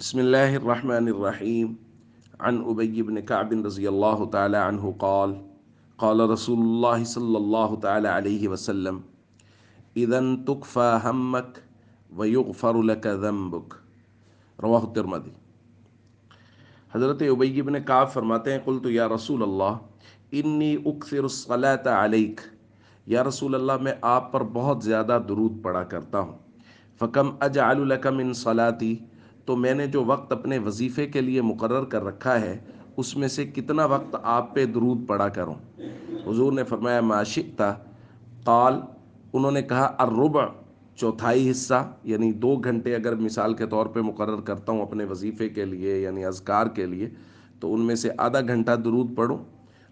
بسم الله الرحمن الرحيم. عن أبي بن كعب رضي الله تعالى عنه قال قال رسول الله صلى الله تعالى عليه وسلم إذا تكفى همك ويغفر لك ذنبك رواہ الترمذی۔ حضرت ابی بن کعب فرماتے ہیں قلت یا رسول اللہ انی اکثر الصلاۃ علیک، یا رسول اللہ میں آپ پر بہت زیادہ درود پڑا کرتا ہوں، فکم اجعل لک من صلاتی، تو میں نے جو وقت اپنے وظیفے کے لیے مقرر کر رکھا ہے اس میں سے کتنا وقت آپ پہ درود پڑا کروں؟ حضور نے فرمایا ما شئت، قال، انہوں نے کہا الربع، چوتھائی حصہ، یعنی 2 گھنٹے اگر مثال کے طور پہ مقرر کرتا ہوں اپنے وظیفے کے لیے یعنی اذکار کے لیے، تو ان میں سے آدھا گھنٹہ درود پڑھوں۔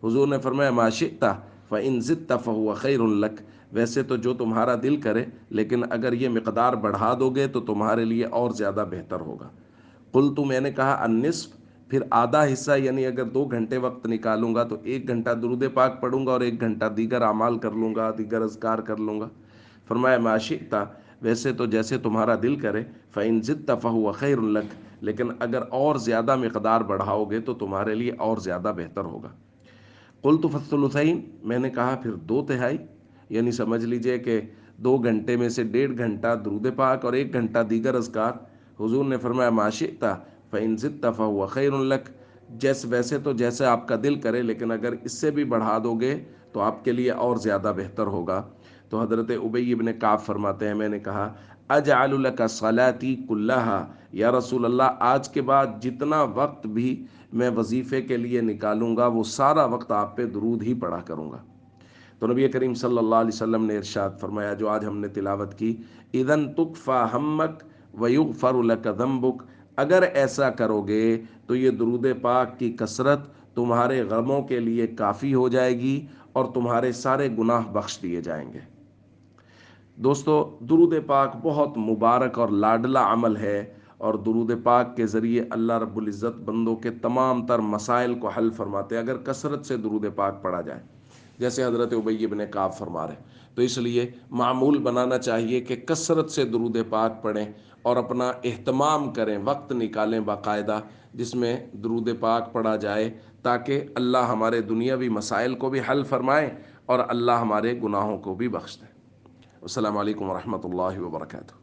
حضور نے فرمایا ما شئت فإن زدت فهو خیر لک، ویسے تو جو تمہارا دل کرے، لیکن اگر یہ مقدار بڑھا دو گے تو تمہارے لیے اور زیادہ بہتر ہوگا۔ قلت، میں نے کہا النصف، پھر آدھا حصہ، یعنی اگر 2 گھنٹے وقت نکالوں گا تو 1 گھنٹہ درود پاک پڑھوں گا اور 1 گھنٹہ دیگر اعمال کر لوں گا، دیگر اذکار کر لوں گا۔ فرمایا ما شئت، ویسے تو جیسے تمہارا دل کرے، فإن زدت فهو خیر لک، لیکن اگر اور زیادہ مقدار بڑھاؤ گے تو تمہارے لیے اور زیادہ بہتر ہوگا۔ قلت فالثلثین، میں نے کہا پھر 2/3، یعنی سمجھ لیجئے کہ 2 گھنٹے میں سے 1.5 گھنٹہ درود پاک اور 1 گھنٹہ دیگر اذکار۔ حضور نے فرمایا ما شئت فإن زدت فهو خیر لک، ویسے تو جیسے آپ کا دل کرے، لیکن اگر اس سے بھی بڑھا دو گے تو آپ کے لیے اور زیادہ بہتر ہوگا۔ تو حضرت ابی بن کعب فرماتے ہیں میں نے کہا اجعل لک صلاتی کلہا، یا رسول اللہ آج کے بعد جتنا وقت بھی میں وظیفے کے لیے نکالوں گا وہ سارا وقت آپ پہ درود ہی پڑھا کروں گا۔ تو نبی کریم صلی اللہ علیہ وسلم نے ارشاد فرمایا جو آج ہم نے تلاوت کی، اذن تکفی ہمک ویغفر لک ذنبک، اگر ایسا کرو گے تو یہ درود پاک کی کثرت تمہارے غموں کے لیے کافی ہو جائے گی اور تمہارے سارے گناہ بخش دیے جائیں گے۔ دوستو، درود پاک بہت مبارک اور لاڈلا عمل ہے، اور درود پاک کے ذریعے اللہ رب العزت بندوں کے تمام تر مسائل کو حل فرماتے ہیں اگر کثرت سے درود پاک پڑھا جائے، جیسے حضرت ابی بن کعب فرما رہے ہیں۔ تو اس لیے معمول بنانا چاہیے کہ کثرت سے درود پاک پڑھیں اور اپنا اہتمام کریں، وقت نکالیں باقاعدہ جس میں درود پاک پڑھا جائے، تاکہ اللہ ہمارے دنیاوی مسائل کو بھی حل فرمائے اور اللہ ہمارے گناہوں کو بھی بخش دے۔ السلام علیکم ورحمۃ اللہ وبرکاتہ۔